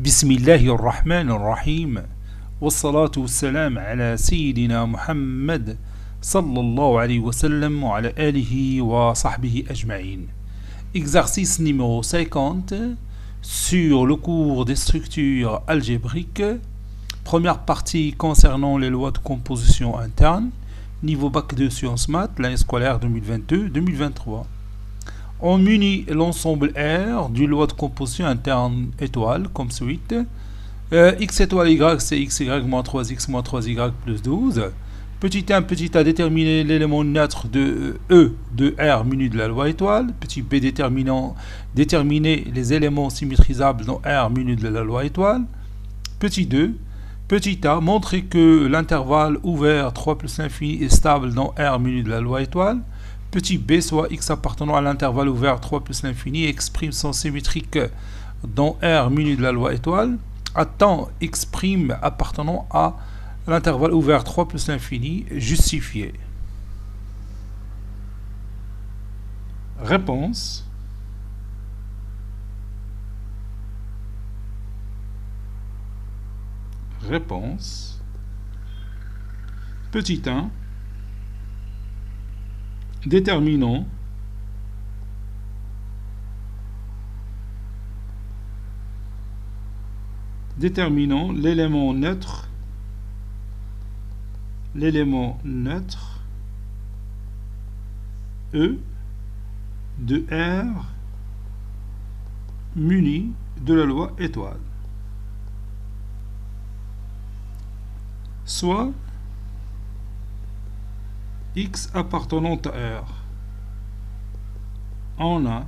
بسم الله الرحمن الرحيم والصلاة والسلام على سيدنا محمد صلى الله عليه وسلم وعلى آله وصحبه أجمعين. Exercice numéro 50 sur le cours des structures algébriques. Première partie concernant les lois de composition interne. Niveau bac de sciences maths, l'année scolaire 2022-2023. On munit l'ensemble R d'une loi de composition interne étoile comme suite. X étoile Y, c'est XY moins 3X moins 3Y plus 12. Petit 1, petit a, déterminer l'élément neutre de E de R muni de la loi étoile. Petit B, déterminer les éléments symétrisables dans R muni de la loi étoile. Petit 2, petit a, montrer que l'intervalle ouvert 3 plus l'infini est stable dans R muni de la loi étoile. Petit b, soit x appartenant à l'intervalle ouvert 3 plus l'infini, exprime son symétrique dans R muni de la loi étoile. Attends, exprime appartenant à l'intervalle ouvert 3 plus l'infini, justifié. Réponse. Réponse. Petit 1. Déterminant l'élément neutre E de R muni de la loi étoile, soit X appartenant à R. On a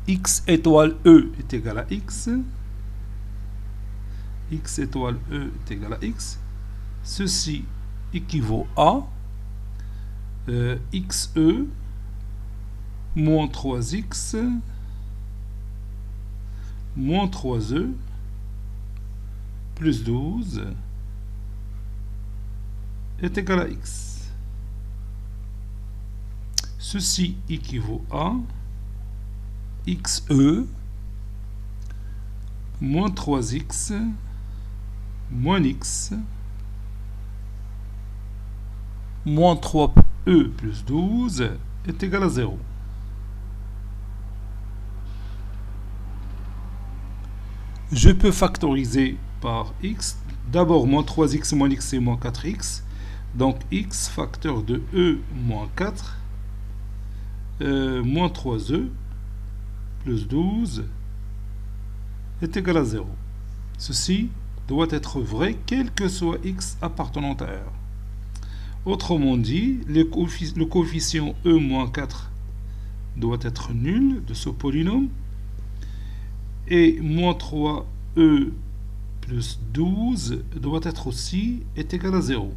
X étoile E est égal à X. X étoile E est égal à X. Ceci équivaut à XE moins 3X moins 3E plus 12 est égal à X. Ceci équivaut à XE moins 3X moins X moins 3E plus 12 est égal à 0. Je peux factoriser par X. D'abord, moins 3X moins X, c'est moins 4X. Donc, X facteur de E moins 4, moins 3E, plus 12, est égal à 0. Ceci doit être vrai, quel que soit X appartenant à R. Autrement dit, le coefficient E moins 4 doit être nul de ce polynôme. Et moins 3E plus 12 doit être aussi est égal à 0.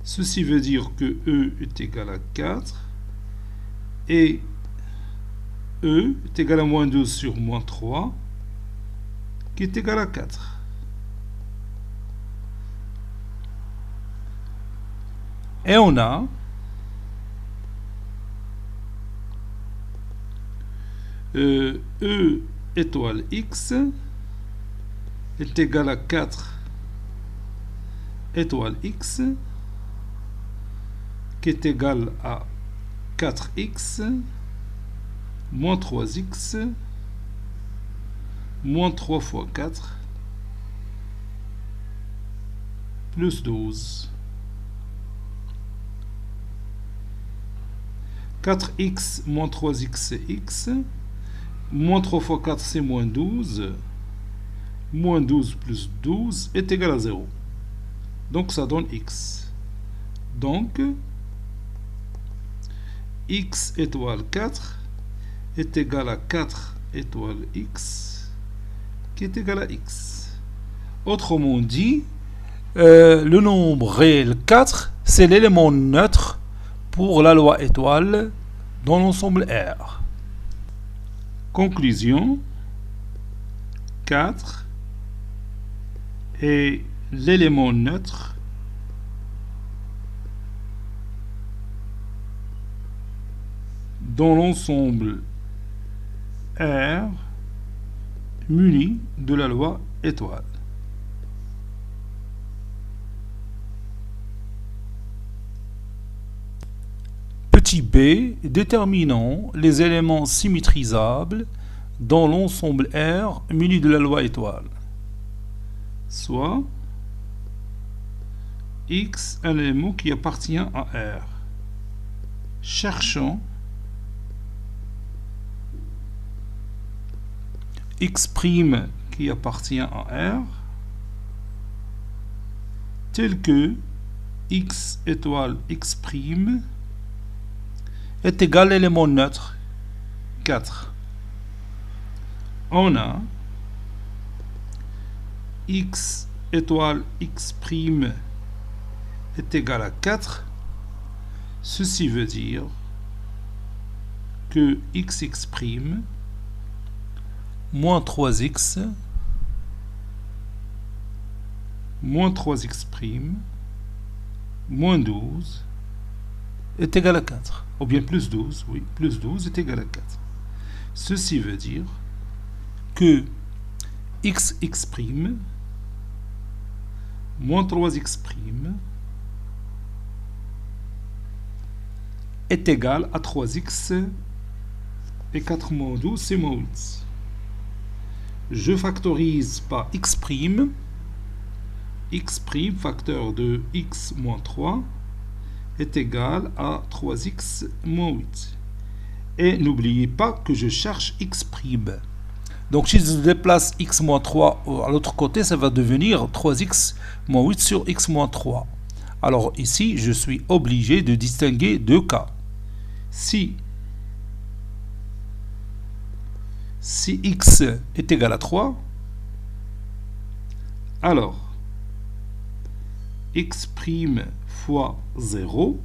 Ceci veut dire que E est égal à 4 et E est égal à moins 12 sur moins 3 qui est égal à 4. Et on a E étoile X est égal à 4 étoile X qui est égal à 4X moins 3X moins 3 fois 4 plus 12. 4X moins 3X c'est X. Moins 3 fois 4 c'est moins 12. Moins 12 plus 12 est égal à 0. Donc ça donne X. Donc X étoile 4 est égal à 4 étoile X qui est égal à X. Autrement dit, le nombre réel 4, c'est l'élément neutre pour la loi étoile dans l'ensemble R. Conclusion, 4 est l'élément neutre dans l'ensemble R muni de la loi étoile. Petit b, déterminons les éléments symétrisables dans l'ensemble R muni de la loi étoile. Soit X, un élément qui appartient à R. Cherchons X' qui appartient à R, tel que X étoile X' est égal à l'élément neutre 4. On a X étoile X' est égal à 4. Ceci veut dire que X' moins 3x moins 3x' moins 12 est égal à 4. Ou bien plus 12, oui, plus 12 est égal à 4. Ceci veut dire que X' moins 3x' est égal à 3x et 4 moins 12, c'est moins 8. Je factorise par x', facteur de x moins 3, est égal à 3x moins 8. Et n'oubliez pas que je cherche x'. Donc si je déplace x moins 3 à l'autre côté, ça va devenir 3x moins 8 sur x moins 3. Alors ici, je suis obligé de distinguer deux cas. Si x est égal à 3, alors x' fois 0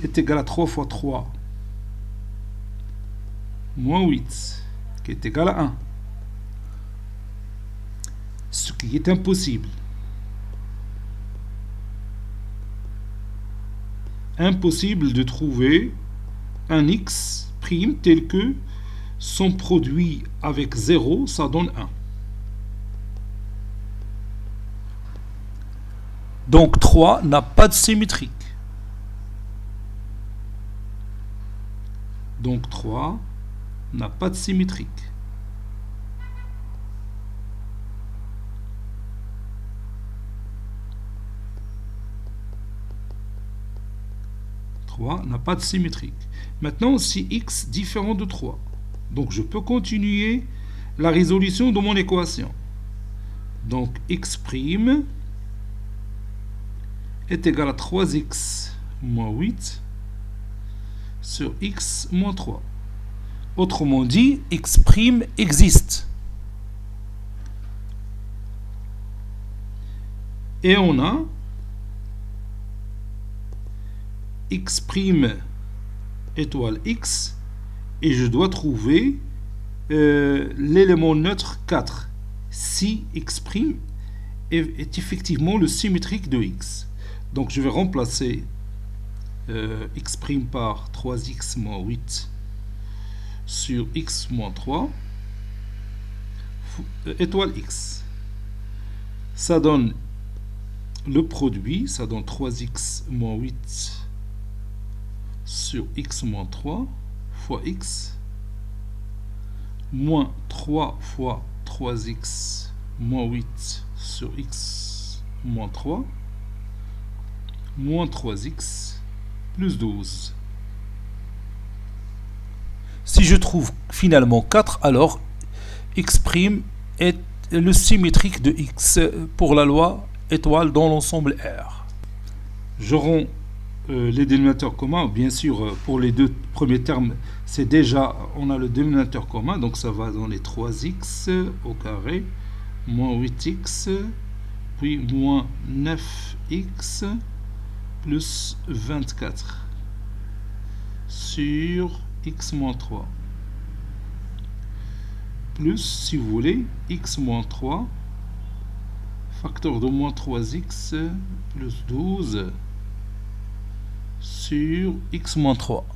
est égal à 3 fois 3 moins 8, qui est égal à 1. Ce qui est impossible. Impossible de trouver un x' tel que son produit avec 0, ça donne 1. Donc 3 n'a pas de symétrique. Donc 3 n'a pas de symétrique. N'a pas de symétrique. Maintenant, si x différent de 3, donc je peux continuer la résolution de mon équation. Donc x' est égal à 3x moins 8 sur x moins 3. Autrement dit, x' existe. Et on a x' étoile x, et je dois trouver l'élément neutre 4. Si x' est effectivement le symétrique de x. Donc je vais remplacer x' par 3x moins 8 sur x moins 3 étoile x. Ça donne le produit, ça donne 3x moins 8 sur x moins 3 fois x moins 3 fois 3x moins 8 sur x moins 3 moins 3x plus 12. Si je trouve finalement 4, alors x' est le symétrique de x pour la loi étoile dans l'ensemble R. J'aurai les dénominateurs communs, bien sûr, pour les deux premiers termes, c'est déjà, on a le dénominateur commun, donc ça va donner 3x au carré, moins 8x, puis moins 9x, plus 24, sur x moins 3, plus, si vous voulez, x moins 3, facteur de moins 3x, plus 12, sur x moins 3.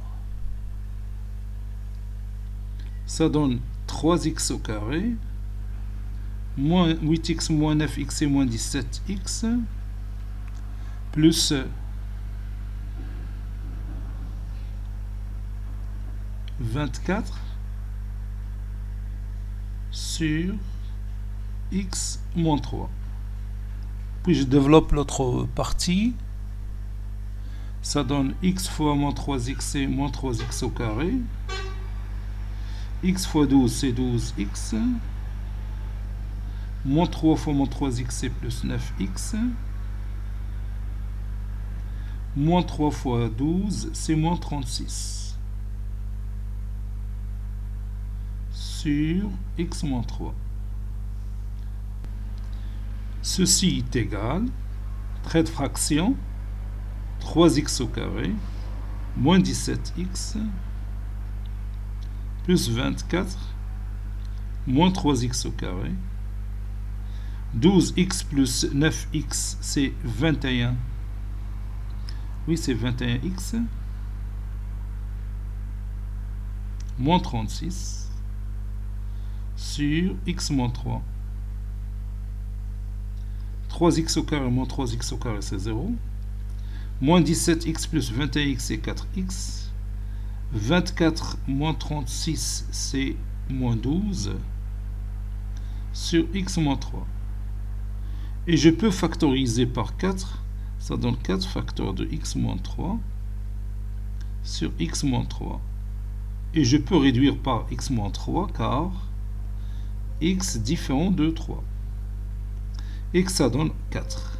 Ça donne 3x au carré moins 8x moins 9x et moins 17x, plus 24 sur x moins 3. Puis je développe l'autre partie. Ça donne x fois moins 3x, c'est moins 3x au carré. X fois 12, c'est 12x. Moins 3 fois moins 3x, c'est plus 9x. Moins 3 fois 12, c'est moins 36. Sur x moins 3. Ceci est égal, trait de fraction, 3x au carré, moins 17x, plus 24, moins 3x au carré. 12x plus 9x, c'est 21. Oui, c'est 21x. Moins 36 sur x moins 3. 3x au carré moins 3x au carré, c'est 0. Moins 17x plus 21x, c'est 4x. 24 moins 36, c'est moins 12. Sur x moins 3. Et je peux factoriser par 4. Ça donne 4 facteurs de x moins 3 sur x moins 3. Et je peux réduire par x moins 3 car x différent de 3. Et que ça donne 4.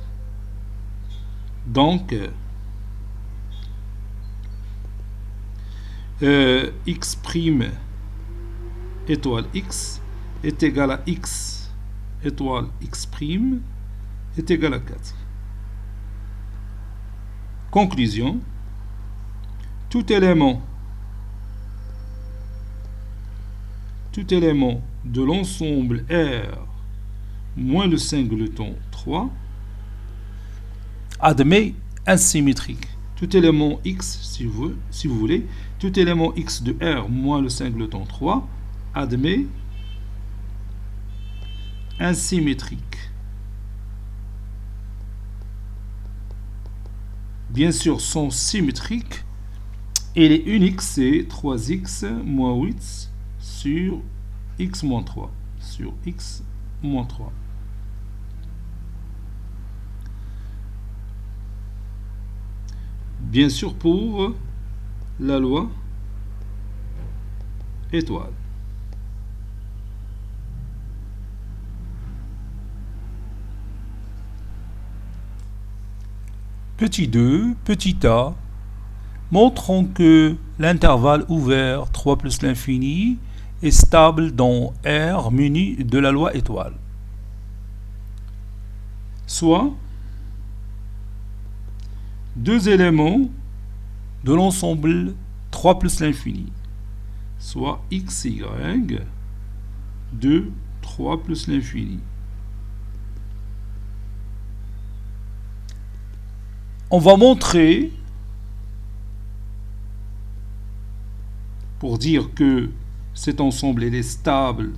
Donc, x' étoile x est égal à x étoile x' est égal à 4. Conclusion. Tout élément de l'ensemble R moins le singleton 3 admet un symétrique. Tout élément x, si vous voulez, tout élément x de R moins le singleton 3 admet un symétrique. Bien sûr, son symétrique, il est unique, c'est 3x moins 8 sur x moins 3. Sur x moins 3. Bien sûr, pour la loi étoile. Petit 2, petit a, montrons que l'intervalle ouvert 3 plus l'infini est stable dans R muni de la loi étoile. Soit deux éléments de l'ensemble 3 plus l'infini, soit x, y de 3 plus l'infini. On va montrer, pour dire que cet ensemble est stable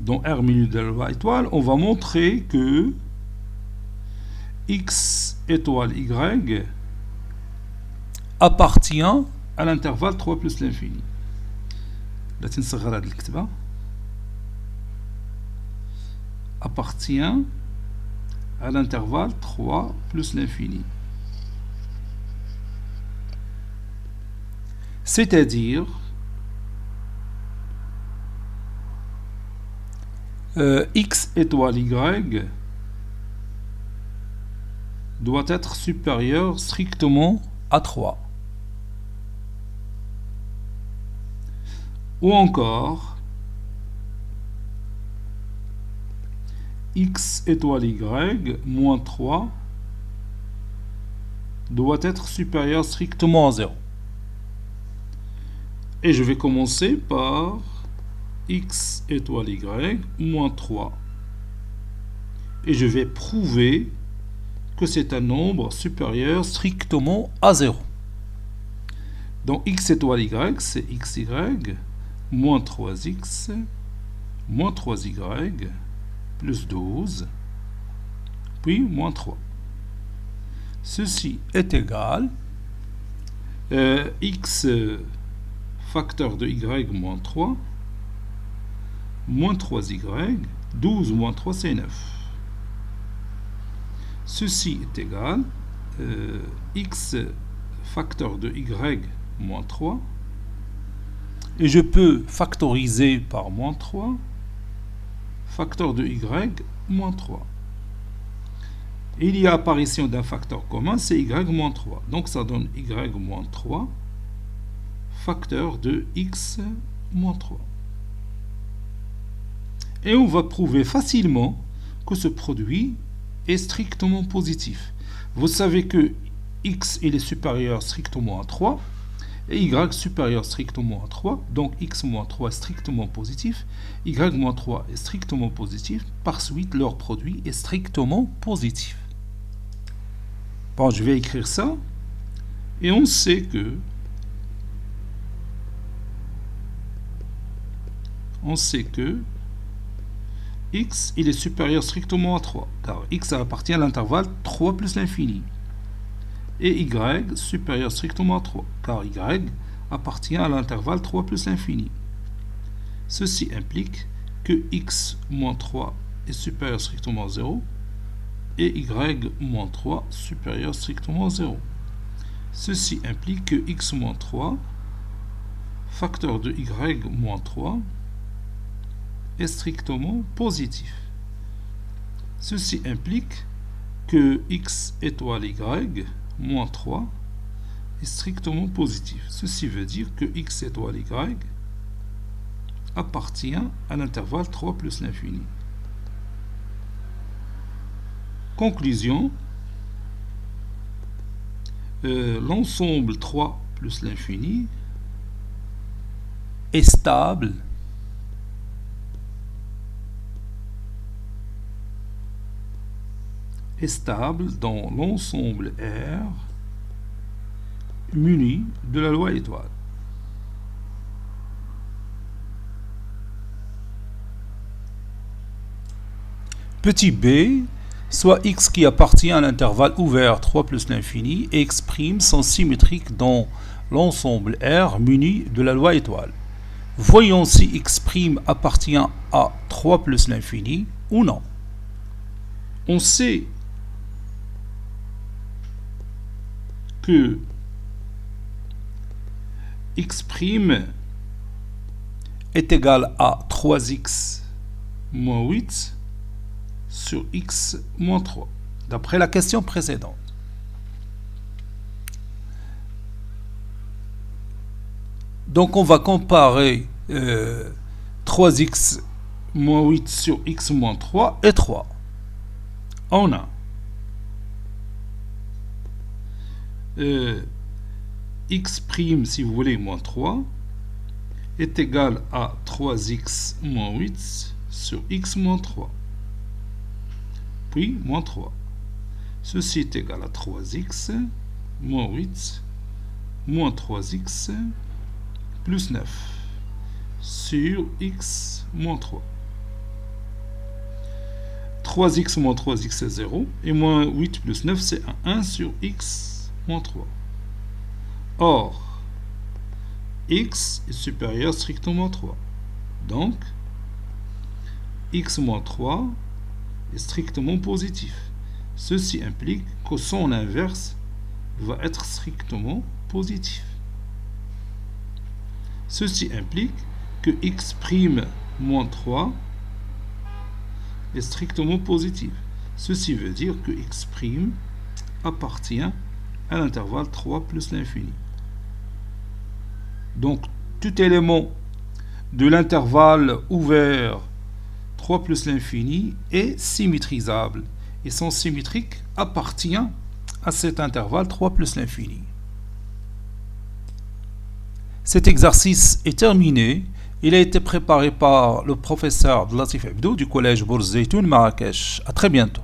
dans R minu de la loi étoile, on va montrer que x étoile y appartient à l'intervalle 3 plus l'infini. Appartient à l'intervalle 3 plus l'infini. C'est-à-dire x étoile y doit être supérieur strictement à 3. Ou encore x étoile y moins 3 doit être supérieur strictement à 0. Et je vais commencer par x étoile y moins 3. Et je vais prouver que c'est un nombre supérieur strictement à 0. Donc x étoile y, c'est xy moins 3x moins 3y plus 12, puis moins 3. Ceci est égal x facteur de y moins 3, moins 3y, 12 moins 3 c'est 9. Ceci est égal x facteur de y moins 3, et je peux factoriser par moins 3, facteur de y moins 3. Et il y a apparition d'un facteur commun, c'est y moins 3. Donc ça donne y moins 3, facteur de x moins 3. Et on va prouver facilement que ce produit est strictement positif. Vous savez que x il est supérieur strictement à 3 et y supérieur strictement à 3. Donc x moins 3 est strictement positif, y moins 3 est strictement positif. Par suite, leur produit est strictement positif. Bon, je vais écrire ça. Et on sait que x il est supérieur strictement à 3, car x appartient à l'intervalle 3 plus l'infini. Et y supérieur strictement à 3, car y appartient à l'intervalle 3 plus l'infini. Ceci implique que x moins 3 est supérieur strictement à 0 et y moins 3 supérieur strictement à 0. Ceci implique que x moins 3 facteur de y moins 3 est strictement positif. Ceci implique que x étoile y moins 3 est strictement positif. Ceci veut dire que x étoile y appartient à l'intervalle 3 plus l'infini. Conclusion, l'ensemble 3 plus l'infini est stable dans l'ensemble R muni de la loi étoile. Petit b, soit x qui appartient à l'intervalle ouvert 3 plus l'infini et x' sont symétriques dans l'ensemble R muni de la loi étoile. Voyons si x' appartient à 3 plus l'infini ou non. On sait que x' est égal à 3x moins 8 sur x moins 3, d'après la question précédente. Donc on va comparer 3x moins 8 sur x moins 3 et 3. On a x', si vous voulez, moins 3 est égal à 3x moins 8 sur x moins 3. Puis moins 3. Ceci est égal à 3x moins 8 moins 3x plus 9 sur x moins 3. 3x moins 3x c'est 0 et moins 8 plus 9 c'est 1 sur x moins 3. Or, x est supérieur strictement à 3. Donc, x moins 3 est strictement positif. Ceci implique que son inverse va être strictement positif. Ceci implique que x' moins 3 est strictement positif. Ceci veut dire que x' appartient à l'intervalle 3 plus l'infini. Donc, tout élément de l'intervalle ouvert 3 plus l'infini est symétrisable. Et son symétrique appartient à cet intervalle 3 plus l'infini. Cet exercice est terminé. Il a été préparé par le professeur Abdelatif Abdou du collège Bourz Zeytoun Marrakech. À très bientôt.